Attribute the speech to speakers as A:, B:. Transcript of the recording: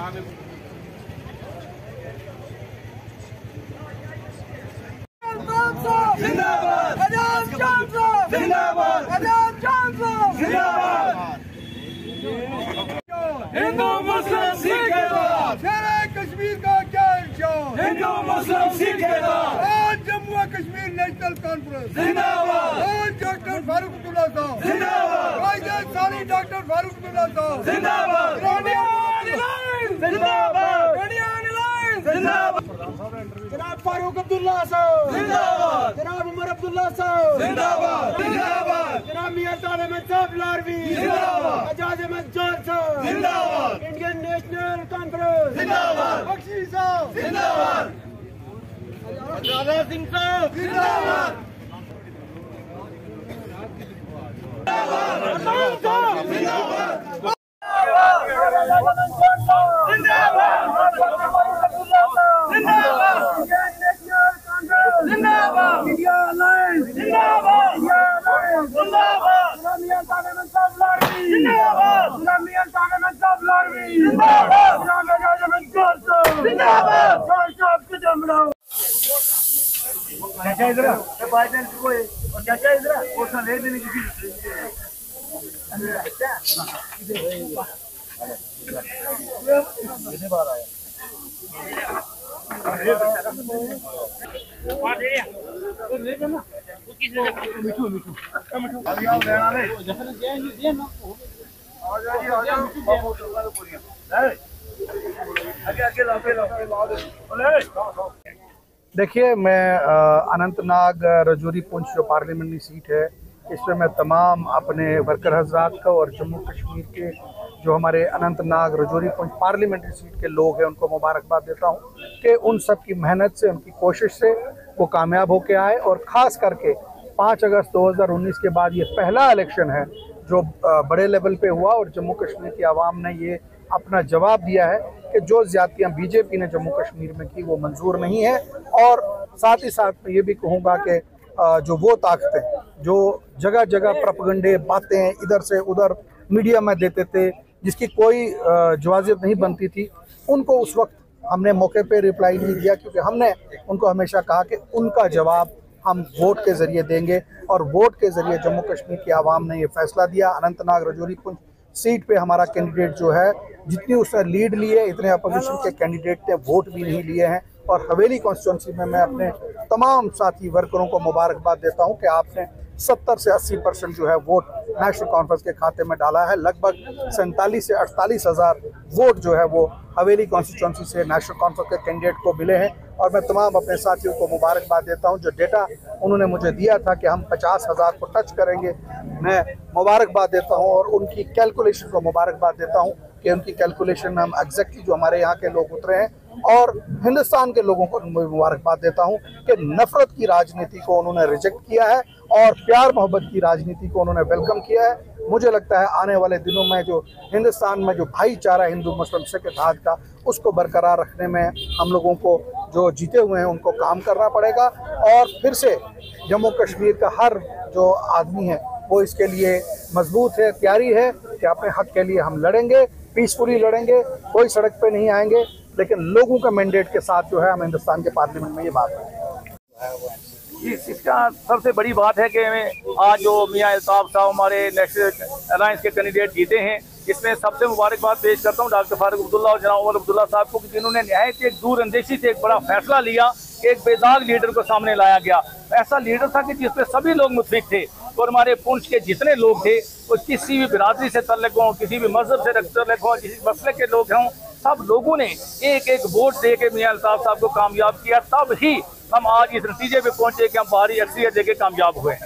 A: हिंदू मुस्लिम सिख कश्मीर का क्या इल्जाम, हिंदू मुस्लिम सिख आज जम्मू और कश्मीर नेशनल कॉन्फ्रेंस जिंदाबाद, आज डॉक्टर फारूक अब्दुल्ला साहब जिंदाबाद, कायदे सानी डॉक्टर फारूक अब्दुल्ला साहब जिंदाबाद, जनाब फारूक अब्दुल्ला साहब जिंदाबाद, जनाब उमर अब्दुल्ला साहब जिंदाबाद, जनाब मियां तालिब अहमद साहब लारवी जिंदाबाद, एजाज अहमद जान साहब जिंदाबाद, इंडियन नेशनल कॉन्फ्रेंस जिंदाबाद, बख्शी साहब जिंदाबाद, राजा सिंह साहब जिंदाबाद,
B: देखिए, मैं अनंतनाग रजौरी पुंछ जो पार्लियामेंट्री सीट है, इसमें मैं तमाम अपने वर्कर हजरात को और जम्मू कश्मीर के जो हमारे अनंतनाग रजौरी पुंछ पार्लियामेंट्री सीट के लोग हैं उनको मुबारकबाद देता हूं कि उन सब की मेहनत से, उनकी कोशिश से वो कामयाब होके आए। और ख़ास करके 5 अगस्त 2019 के बाद ये पहला इलेक्शन है जो बड़े लेवल पे हुआ और जम्मू कश्मीर की आवाम ने ये अपना जवाब दिया है कि जो ज़्यादतियाँ बीजेपी ने जम्मू कश्मीर में की वो मंजूर नहीं है। और साथ ही साथ मैं ये भी कहूँगा कि जो वो ताकतें जो जगह जगह प्रोपेगेंडे बातें इधर से उधर मीडिया में देते थे, जिसकी कोई जवाज़ियत नहीं बनती थी, उनको उस वक्त हमने मौके पे रिप्लाई नहीं दिया, क्योंकि हमने उनको हमेशा कहा कि उनका जवाब हम वोट के ज़रिए देंगे। और वोट के ज़रिए जम्मू कश्मीर की आवाम ने ये फैसला दिया। अनंतनाग रजौरी पुंछ सीट पे हमारा कैंडिडेट जो है, जितनी उसने लीड ली है, इतने अपोजिशन के कैंडिडेट ने वोट भी नहीं लिए हैं। और हवेली कॉन्स्टिट्यूंसी में मैं अपने तमाम साथी वर्करों को मुबारकबाद देता हूं कि आपने 70 से 80% जो है वोट नेशनल कॉन्फ्रेंस के खाते में डाला है। लगभग 47 से 48 हज़ार वोट जो है वो हवेली कॉन्स्टिट्यूंसी से नेशनल कॉन्फ्रेंस के कैंडिडेट को मिले हैं। और मैं तमाम अपने साथियों को मुबारकबाद देता हूं। जो डेटा उन्होंने मुझे दिया था कि हम 50,000 को टच करेंगे, मैं मुबारकबाद देता हूं। और उनकी कैलकुलेशन को मुबारकबाद देता हूं कि उनकी कैलकुलेशन में हम एग्जैक्टली जो हमारे यहाँ के लोग उतरे हैं। और हिंदुस्तान के लोगों को मुबारकबाद देता हूं कि नफरत की राजनीति को उन्होंने रिजेक्ट किया है और प्यार मोहब्बत की राजनीति को उन्होंने वेलकम किया है। मुझे लगता है आने वाले दिनों में जो हिंदुस्तान में जो भाईचारा हिंदू मुस्लिम सिख इत्तेहाद का, उसको बरकरार रखने में हम लोगों को जो जीते हुए हैं उनको काम करना पड़ेगा। और फिर से जम्मू कश्मीर का हर जो आदमी है वो इसके लिए मजबूत है, तैयारी है कि अपने हक के लिए हम लड़ेंगे, पीसफुली लड़ेंगे, कोई सड़क पे नहीं आएंगे, लेकिन लोगों का मैंडेट के साथ जो है हम हिंदुस्तान के पार्लियामेंट में ये बात है।
C: इसका सबसे बड़ी बात है कि आज जो मियां अल्ताफ साहब हमारे नेशनल अलायंस के कैंडिडेट जीते हैं, इसमें सबसे मुबारकबाद पेश करता हूं डॉक्टर फारूक अब्दुल्ला और जनाब उमर अब्दुल्ला साहब को, जिन्होंने नहायत एक दूरअंदेशी से एक बड़ा फैसला लिया कि एक बेदाग लीडर को सामने लाया गया। ऐसा लीडर था कि जिसपे सभी लोग मुतफिक थे। और हमारे पुंछ के जितने लोग थे वो किसी भी बिरादरी से तल्लुक हों, किसी भी मजहब से तल्लुक हों, किसी मसले के लोग हों, सब लोगों ने एक एक वोट दे के मियां अल्ताफ साहब को कामयाब किया। तब ही हम आज इस नतीजे पे पहुंचे कि हम भारी अक्सरियत देके कामयाब हुए हैं।